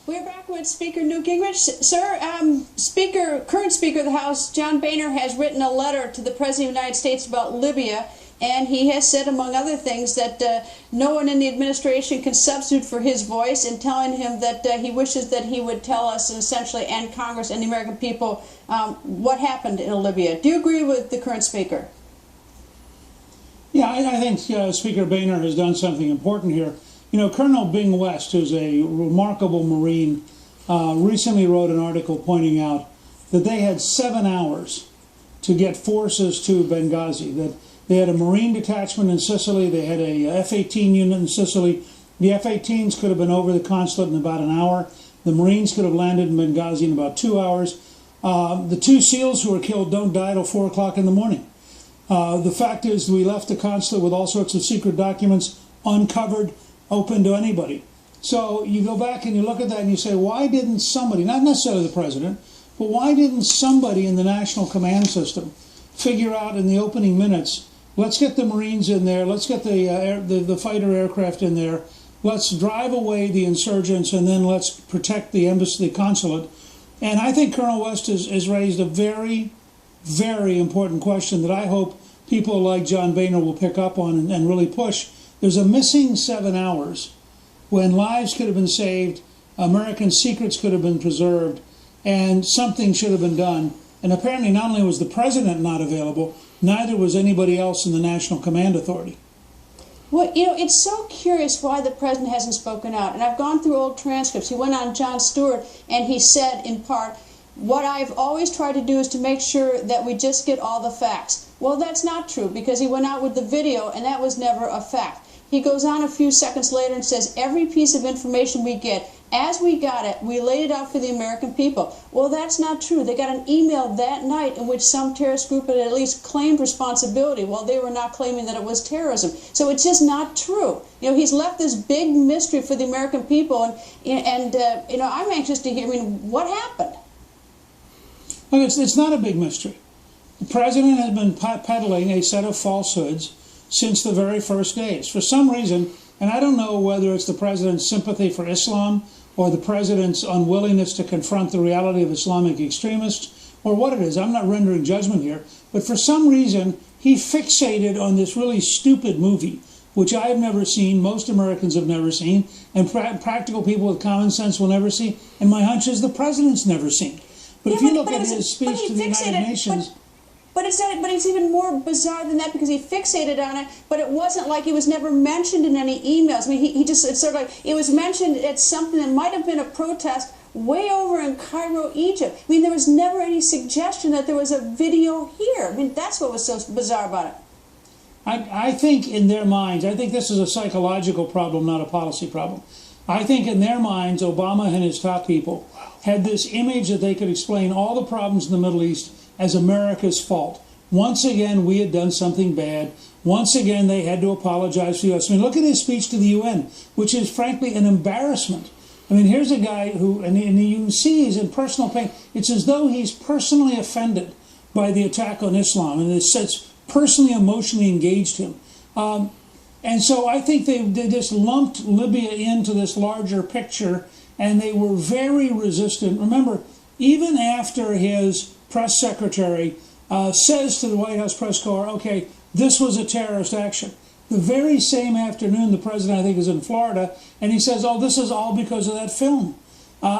We're back with Speaker Newt Gingrich. Sir, current Speaker of the House, John Boehner, has written a letter to the President of the United States about Libya, and he has said, among other things, that no one in the administration can substitute for his voice, and telling him that he wishes that he would tell us, and essentially, and Congress and the American people, what happened in Libya. Do you agree with the current Speaker? Yeah, I think Speaker Boehner has done something important here. You know, Colonel Bing West, who's a remarkable Marine, recently wrote an article pointing out that they had 7 hours to get forces to Benghazi, that they had a Marine detachment in Sicily, they had a F-18 unit in Sicily. The F-18s could have been over the consulate in about an hour. The Marines could have landed in Benghazi in about 2 hours. The 2 SEALs who were killed don't die till 4 o'clock in the morning. The fact is, we left the consulate with all sorts of secret documents uncovered, open to anybody. So you go back and you look at that and you say, why didn't somebody, not necessarily the president, but why didn't somebody in the national command system figure out in the opening minutes, let's get the Marines in there, let's get the fighter aircraft in there, let's drive away the insurgents, and then let's protect the embassy, the consulate. And I think Colonel West has raised a very, very important question that I hope people like John Boehner will pick up on and really push. There's a missing 7 hours when lives could have been saved, American secrets could have been preserved, and something should have been done. And apparently not only was the president not available, neither was anybody else in the National Command Authority. Well, you know, it's so curious why the president hasn't spoken out. And I've gone through old transcripts. He went on Jon Stewart and he said, in part, what I've always tried to do is to make sure that we just get all the facts. Well, that's not true, because he went out with the video and that was never a fact. He goes on a few seconds later and says, every piece of information we get, as we got it, we laid it out for the American people. Well, that's not true. They got an email that night in which some terrorist group had at least claimed responsibility while they were not claiming that it was terrorism. So it's just not true. You know, he's left this big mystery for the American people, and you know, I'm anxious to hear, I mean, what happened? Well, it's not a big mystery. The president has been peddling a set of falsehoods since the very first days. For some reason, and I don't know whether it's the president's sympathy for Islam or the president's unwillingness to confront the reality of Islamic extremists or what it is, I'm not rendering judgment here, but for some reason he fixated on this really stupid movie, which I have never seen, most Americans have never seen, and practical people with common sense will never see, and my hunch is the president's never seen. But if you look at his speech to the United Nations... But it's even more bizarre than that, because he fixated on it, but it wasn't like it was never mentioned in any emails. I mean, he just, it's sort of like, it was mentioned at something that might have been a protest way over in Cairo, Egypt. I mean, there was never any suggestion that there was a video here. I mean, that's what was so bizarre about it. I think in their minds, I think this is a psychological problem, not a policy problem. I think in their minds, Obama and his top people had this image that they could explain all the problems in the Middle East as America's fault. Once again, we had done something bad. Once again, they had to apologize to the U.S. I mean, look at his speech to the UN, which is frankly an embarrassment. I mean, here's a guy who, and you can see he's in personal pain. It's as though he's personally offended by the attack on Islam, and it's personally, emotionally engaged him. And so I think they just lumped Libya into this larger picture, and they were very resistant. Remember, even after his press secretary says to the White House press corps, okay, this was a terrorist action. The very same afternoon, the president, I think, is in Florida, and he says, oh, this is all because of that film.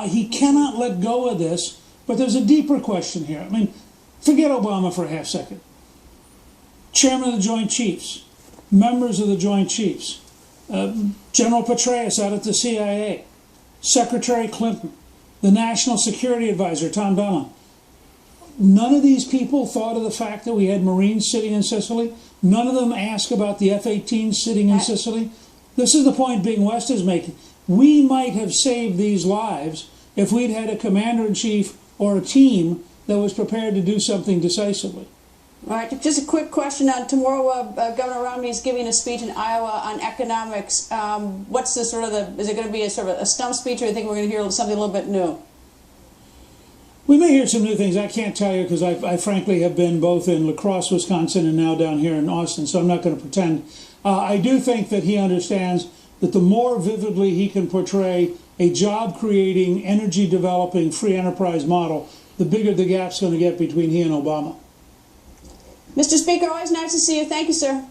He cannot let go of this, but there's a deeper question here. I mean, forget Obama for a half second. Chairman of the Joint Chiefs, members of the Joint Chiefs, General Petraeus out at the CIA, Secretary Clinton, the National Security Advisor, Tom Donilon. None of these people thought of the fact that we had Marines sitting in Sicily. None of them asked about the F-18s sitting in Sicily. This is the point Bing West is making. We might have saved these lives if we'd had a commander-in-chief or a team that was prepared to do something decisively. All right, just a quick question. Tomorrow, Governor Romney is giving a speech in Iowa on economics. What's the sort of is it going to be a sort of a stump speech, or do you think we're going to hear something a little bit new? We may hear some new things. I can't tell you, because I frankly have been both in La Crosse, Wisconsin, and now down here in Austin, so I'm not going to pretend. I do think that he understands that the more vividly he can portray a job-creating, energy-developing, free enterprise model, the bigger the gap's going to get between he and Obama. Mr. Speaker, always nice to see you. Thank you, sir.